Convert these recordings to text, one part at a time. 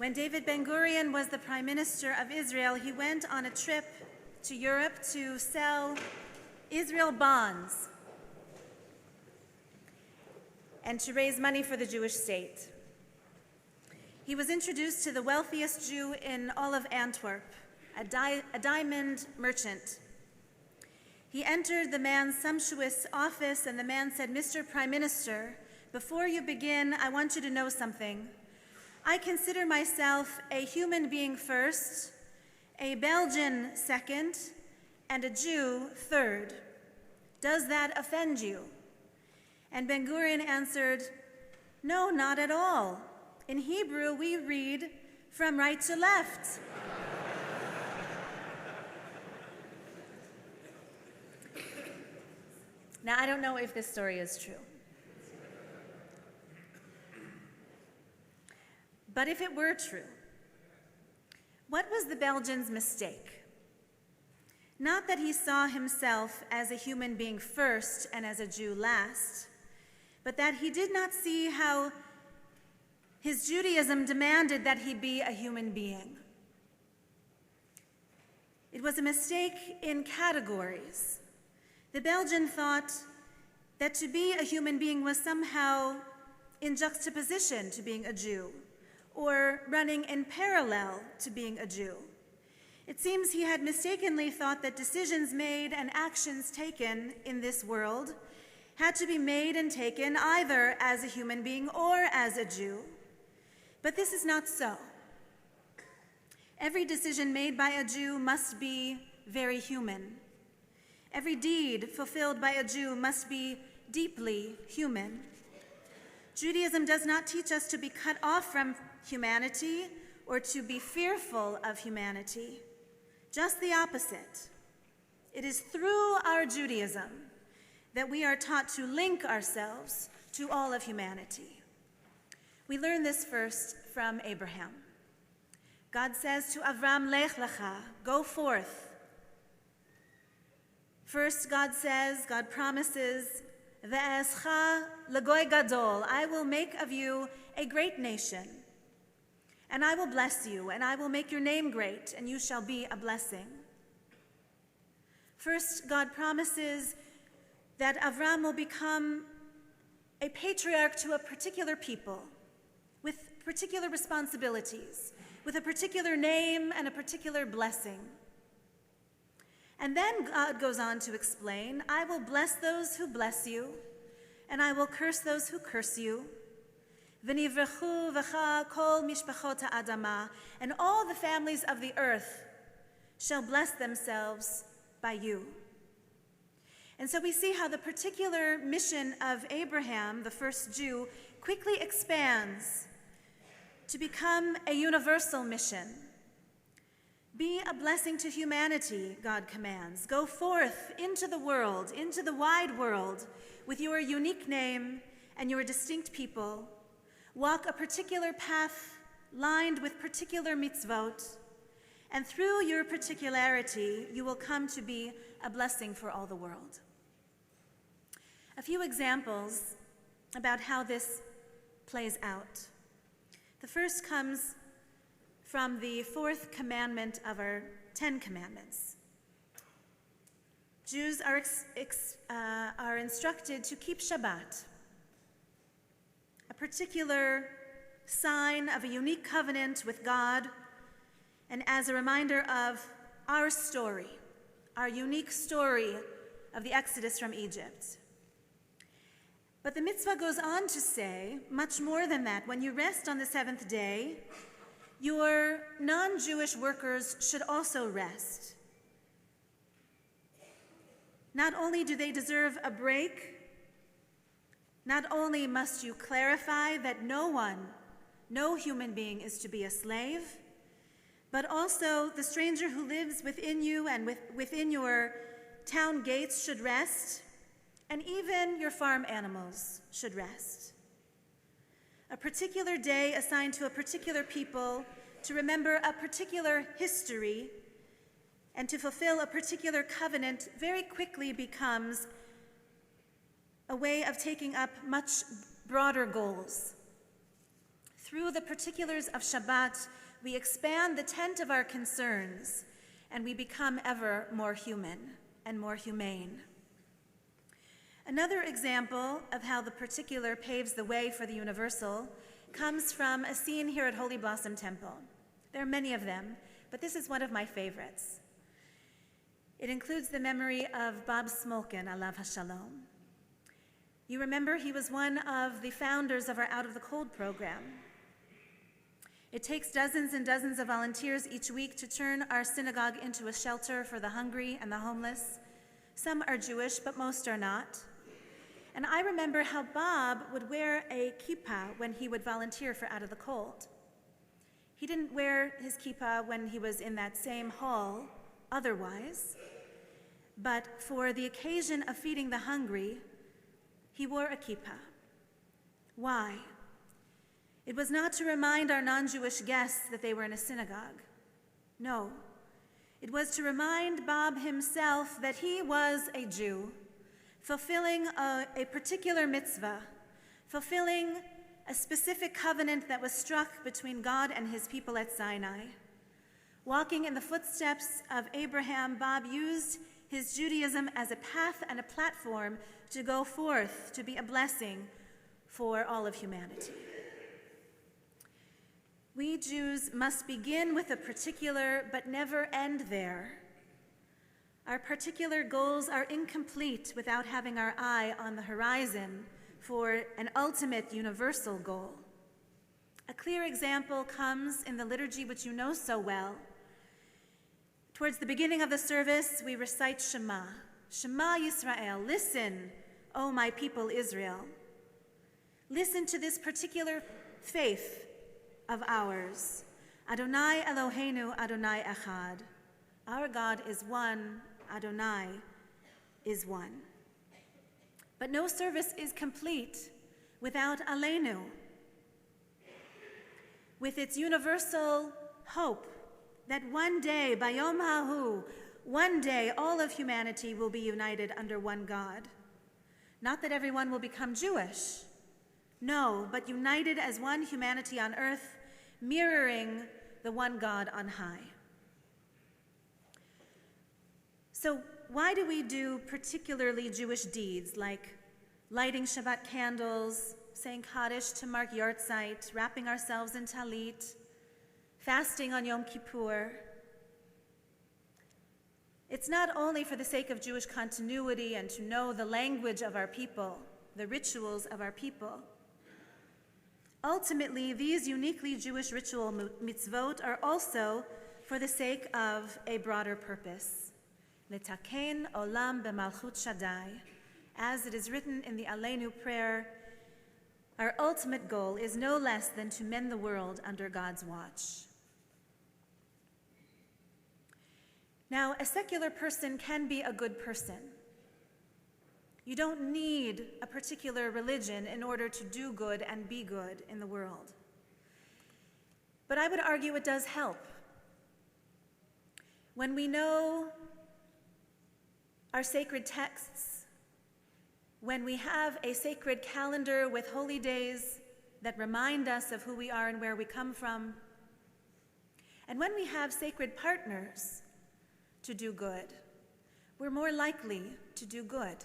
When David Ben-Gurion was the Prime Minister of Israel, he went on a trip to Europe to sell Israel bonds and to raise money for the Jewish state. He was introduced to the wealthiest Jew in all of Antwerp, a diamond merchant. He entered the man's sumptuous office, and the man said, "Mr. Prime Minister, before you begin, I want you to know something. I consider myself a human being first, a Belgian second, and a Jew third. Does that offend you?" And Ben-Gurion answered, "No, not at all. In Hebrew, we read from right to left." Now, I don't know if this story is true. But if it were true, what was the Belgian's mistake? Not that he saw himself as a human being first and as a Jew last, but that he did not see how his Judaism demanded that he be a human being. It was a mistake in categories. The Belgian thought that to be a human being was somehow in juxtaposition to being a Jew, or running in parallel to being a Jew. It seems he had mistakenly thought that decisions made and actions taken in this world had to be made and taken either as a human being or as a Jew. But this is not so. Every decision made by a Jew must be very human. Every deed fulfilled by a Jew must be deeply human. Judaism does not teach us to be cut off from humanity or to be fearful of humanity. Just the opposite. It is through our Judaism that we are taught to link ourselves to all of humanity. We learn this first from Abraham. God says to Avram, "Lech lecha," go forth. First, God promises, "Ve'escha legoy gadol," I will make of you a great nation, and I will bless you, and I will make your name great, and you shall be a blessing. First, God promises that Avram will become a patriarch to a particular people with particular responsibilities, with a particular name and a particular blessing. And then God goes on to explain, "I will bless those who bless you, and I will curse those who curse you. V'nivrechu v'cha kol mishpachot ha'adama," and all the families of the earth shall bless themselves by you. And so we see how the particular mission of Abraham, the first Jew, quickly expands to become a universal mission. Be a blessing to humanity, God commands. Go forth into the world, into the wide world, with your unique name and your distinct people. Walk a particular path lined with particular mitzvot, and through your particularity, you will come to be a blessing for all the world. A few examples about how this plays out. The first comes from the fourth commandment of our 10 commandments. Jews are instructed to keep Shabbat, a particular sign of a unique covenant with God, and as a reminder of our story, our unique story of the Exodus from Egypt. But the mitzvah goes on to say much more than that. When you rest on the seventh day, your non-Jewish workers should also rest. Not only do they deserve a break, not only must you clarify that no human being is to be a slave, but also the stranger who lives within you and within your town gates should rest, and even your farm animals should rest. A particular day assigned to a particular people to remember a particular history and to fulfill a particular covenant very quickly becomes a way of taking up much broader goals. Through the particulars of Shabbat, we expand the tent of our concerns, and we become ever more human and more humane. Another example of how the particular paves the way for the universal comes from a scene here at Holy Blossom Temple. There are many of them, but this is one of my favorites. It includes the memory of Bob Smolkin, Alav Hashalom. You remember he was one of the founders of our Out of the Cold program. It takes dozens and dozens of volunteers each week to turn our synagogue into a shelter for the hungry and the homeless. Some are Jewish, but most are not. And I remember how Bob would wear a kippah when he would volunteer for Out of the Cold. He didn't wear his kippah when he was in that same hall otherwise, but for the occasion of feeding the hungry, he wore a kippah. Why? It was not to remind our non-Jewish guests that they were in a synagogue. No, it was to remind Bob himself that he was a Jew, fulfilling a particular mitzvah, fulfilling a specific covenant that was struck between God and his people at Sinai. Walking in the footsteps of Abraham, Bob used his Judaism as a path and a platform to go forth, to be a blessing for all of humanity. We Jews must begin with a particular but never end there. Our particular goals are incomplete without having our eye on the horizon for an ultimate universal goal. A clear example comes in the liturgy which you know so well. Towards the beginning of the service, we recite Shema. Shema Yisrael, listen, O my people Israel. Listen to this particular faith of ours. Adonai Eloheinu, Adonai Echad. Our God is one, Adonai is one. But no service is complete without Aleinu, with its universal hope that one day, Bayom Hahu, one day all of humanity will be united under one God. Not that everyone will become Jewish, no, but united as one humanity on earth, mirroring the one God on high. So why do we do particularly Jewish deeds like lighting Shabbat candles, saying Kaddish to mark Yortzeit, wrapping ourselves in talit, fasting on Yom Kippur? It's not only for the sake of Jewish continuity and to know the language of our people, the rituals of our people. Ultimately, these uniquely Jewish ritual mitzvot are also for the sake of a broader purpose. Letaken olam b'malchut Shaddai. As it is written in the Aleinu prayer, our ultimate goal is no less than to mend the world under God's watch. Now, a secular person can be a good person. You don't need a particular religion in order to do good and be good in the world. But I would argue it does help. When we know our sacred texts, when we have a sacred calendar with holy days that remind us of who we are and where we come from, and when we have sacred partners to do good, we're more likely to do good.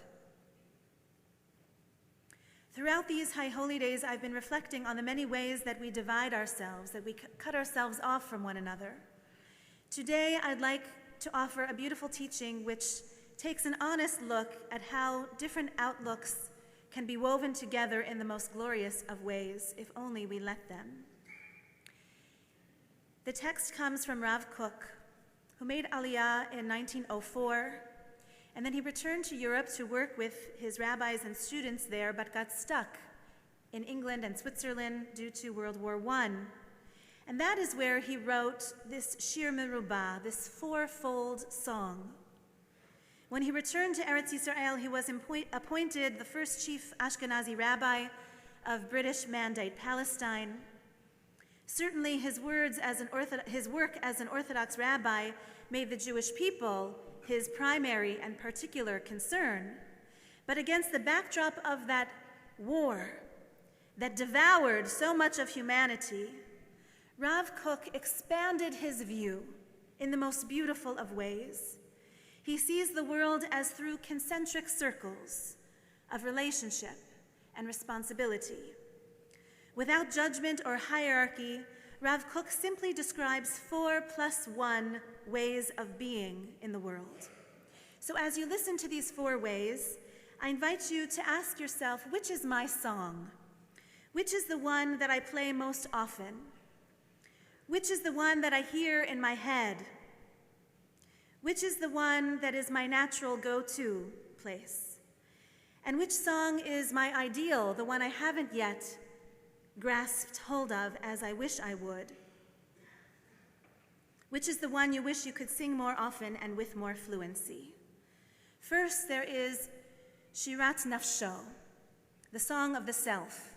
Throughout these high holy days, I've been reflecting on the many ways that we divide ourselves, that we cut ourselves off from one another. Today, I'd like to offer a beautiful teaching which takes an honest look at how different outlooks can be woven together in the most glorious of ways, if only we let them. The text comes from Rav Kook, who made Aliyah in 1904, and then he returned to Europe to work with his rabbis and students there, but got stuck in England and Switzerland due to World War I. And that is where he wrote this Shir Merubah, this fourfold song. When he returned to Eretz Yisrael, he was appointed the first chief Ashkenazi rabbi of British Mandate Palestine. Certainly his work as an Orthodox rabbi made the Jewish people his primary and particular concern. But against the backdrop of that war, that devoured so much of humanity, Rav Kook expanded his view in the most beautiful of ways. He sees the world as through concentric circles of relationship and responsibility. Without judgment or hierarchy, Rav Kook simply describes 4+1 ways of being in the world. So as you listen to these 4 ways, I invite you to ask yourself, which is my song? Which is the one that I play most often? Which is the one that I hear in my head? Which is the one that is my natural go-to place? And which song is my ideal, the one I haven't yet grasped hold of as I wish I would? Which is the one you wish you could sing more often and with more fluency? First, there is Shirat Nafsho, the song of the self.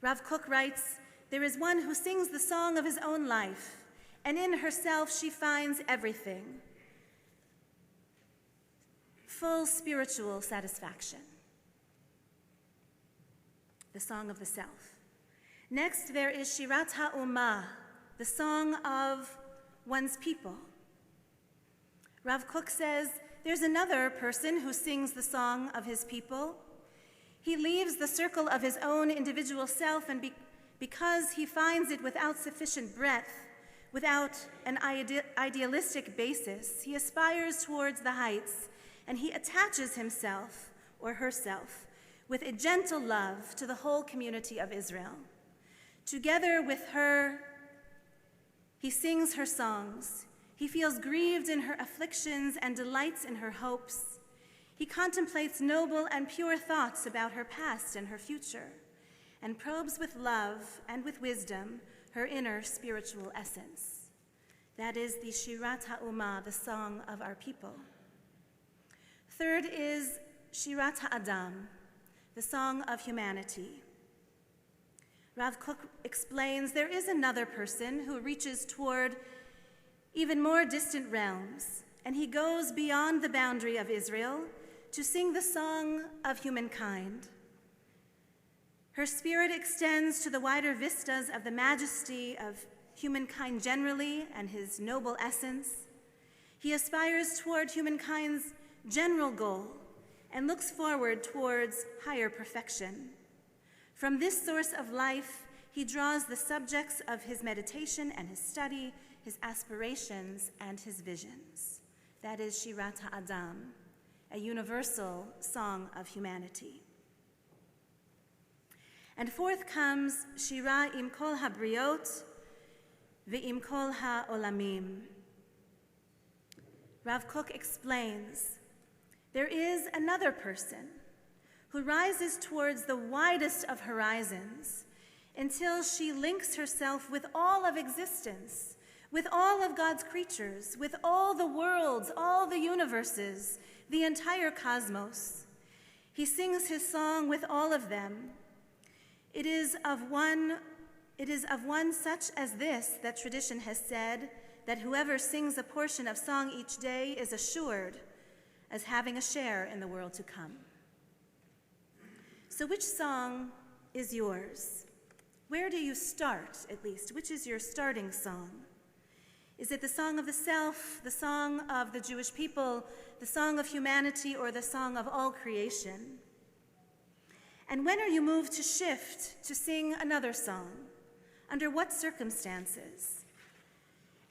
Rav Kook writes, there is one who sings the song of his own life, and in herself she finds everything. Full spiritual satisfaction. The song of the self. Next, there is Shirat HaUmah, the song of one's people. Rav Kook says, there's another person who sings the song of his people. He leaves the circle of his own individual self, and because he finds it without sufficient breadth, without an idealistic basis, he aspires towards the heights, and he attaches himself or herself with a gentle love to the whole community of Israel. Together with her, he sings her songs. He feels grieved in her afflictions and delights in her hopes. He contemplates noble and pure thoughts about her past and her future, and probes with love and with wisdom her inner spiritual essence. That is the Shirat HaUmah, the song of our people. Third is Shirat HaAdam, the song of humanity. Rav Kook explains there is another person who reaches toward even more distant realms, and he goes beyond the boundary of Israel to sing the song of humankind. Her spirit extends to the wider vistas of the majesty of humankind generally and his noble essence. He aspires toward humankind's general goal and looks forward towards higher perfection. From this source of life, he draws the subjects of his meditation and his study, his aspirations, and his visions. That is Shirat HaAdam, a universal song of humanity. And fourth comes Shira im kol habriot ve'im kol ha'olamim. Rav Kook explains, there is another person who rises towards the widest of horizons until she links herself with all of existence, with all of God's creatures, with all the worlds, all the universes, the entire cosmos. He sings his song with all of them. It is of one such as this that tradition has said that whoever sings a portion of song each day is assured as having a share in the world to come. So which song is yours? Where do you start, at least? Which is your starting song? Is it the song of the self, the song of the Jewish people, the song of humanity, or the song of all creation? And when are you moved to shift to sing another song? Under what circumstances?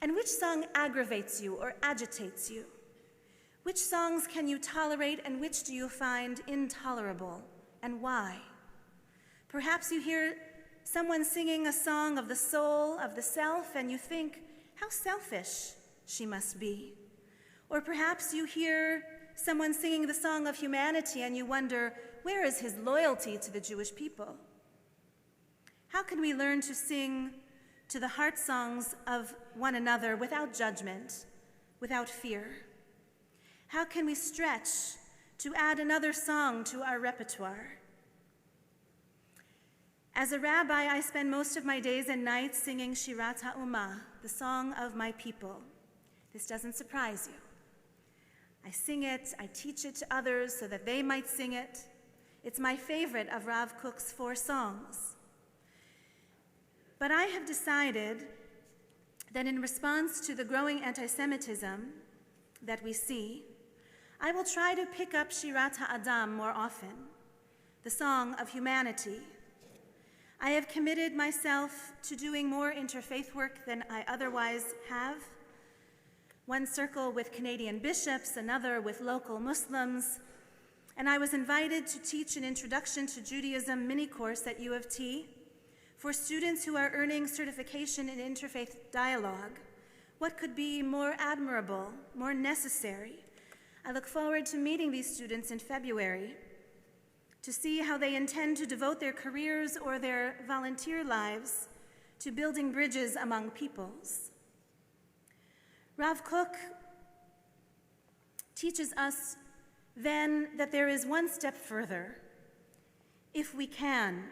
And which song aggravates you or agitates you? Which songs can you tolerate and which do you find intolerable, and why? Perhaps you hear someone singing a song of the soul, of the self, and you think, how selfish she must be. Or perhaps you hear someone singing the song of humanity and you wonder, where is his loyalty to the Jewish people? How can we learn to sing to the heart songs of one another without judgment, without fear? How can we stretch to add another song to our repertoire? As a rabbi, I spend most of my days and nights singing Shirat HaUmah, the song of my people. This doesn't surprise you. I sing it, I teach it to others so that they might sing it. It's my favorite of Rav Kook's 4 songs. But I have decided that in response to the growing anti-Semitism that we see, I will try to pick up Shirat HaAdam more often, the song of humanity. I have committed myself to doing more interfaith work than I otherwise have. One circle with Canadian bishops, another with local Muslims, and I was invited to teach an Introduction to Judaism mini-course at U of T for students who are earning certification in interfaith dialogue. What could be more admirable, more necessary? I look forward to meeting these students in February to see how they intend to devote their careers or their volunteer lives to building bridges among peoples. Rav Kook teaches us then that there is one step further. If we can,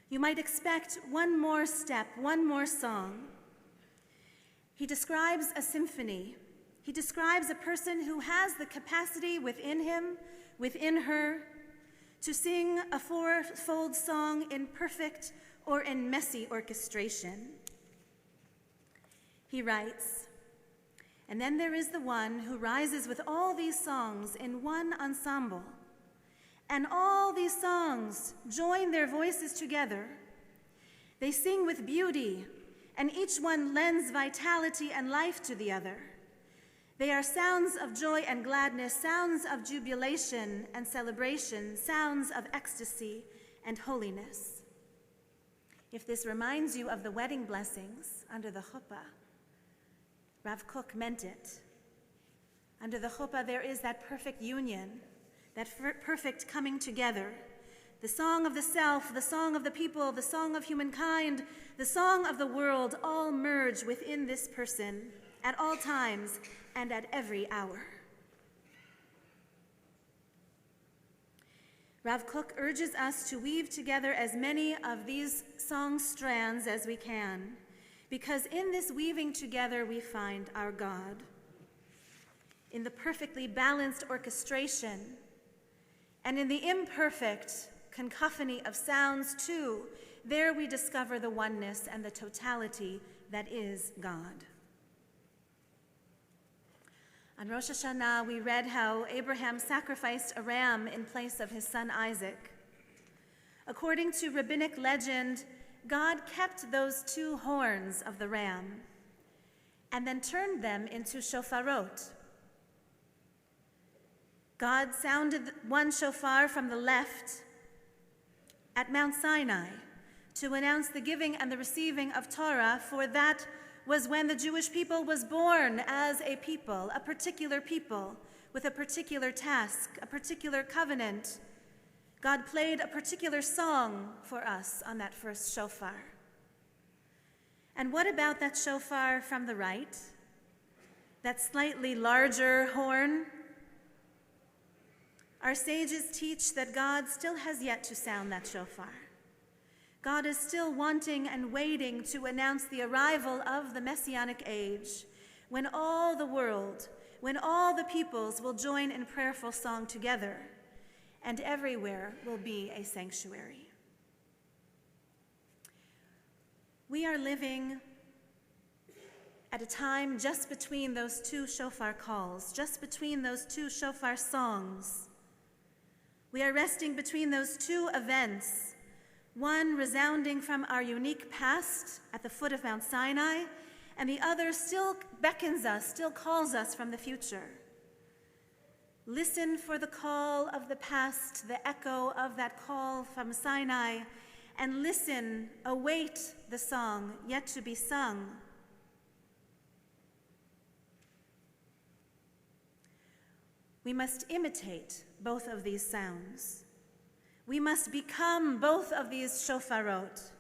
you might expect one more step, one more song. He describes a symphony. He describes a person who has the capacity within him, within her, to sing a 4-fold song in perfect or in messy orchestration. He writes, "And then there is the one who rises with all these songs in one ensemble, and all these songs join their voices together. They sing with beauty, and each one lends vitality and life to the other. They are sounds of joy and gladness, sounds of jubilation and celebration, sounds of ecstasy and holiness." If this reminds you of the wedding blessings under the chuppah, Rav Kook meant it. Under the chuppah, there is that perfect union, that perfect coming together. The song of the self, the song of the people, the song of humankind, the song of the world all merge within this person at all times and at every hour. Rav Kook urges us to weave together as many of these song strands as we can, because in this weaving together we find our God. In the perfectly balanced orchestration and in the imperfect cacophony of sounds too, there we discover the oneness and the totality that is God. On Rosh Hashanah, we read how Abraham sacrificed a ram in place of his son Isaac. According to rabbinic legend, God kept those 2 horns of the ram and then turned them into shofarot. God sounded one shofar from the left at Mount Sinai to announce the giving and the receiving of Torah, for that was when the Jewish people was born as a people with a particular task, a particular covenant. God played a particular song for us on that first shofar. And what about that shofar from the right? That slightly larger horn? Our sages teach that God still has yet to sound that shofar. God is still wanting and waiting to announce the arrival of the Messianic age, when all the world, when all the peoples will join in prayerful song together, and everywhere will be a sanctuary. We are living at a time just between those 2 shofar calls, just between those 2 shofar songs. We are resting between those 2 events, one resounding from our unique past at the foot of Mount Sinai, and the other still beckons us, still calls us from the future. Listen for the call of the past, the echo of that call from Sinai, and listen, await the song yet to be sung. We must imitate both of these sounds. We must become both of these shofarot.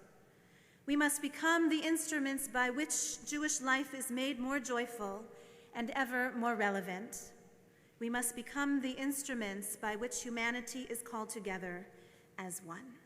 We must become the instruments by which Jewish life is made more joyful and ever more relevant. We must become the instruments by which humanity is called together as one.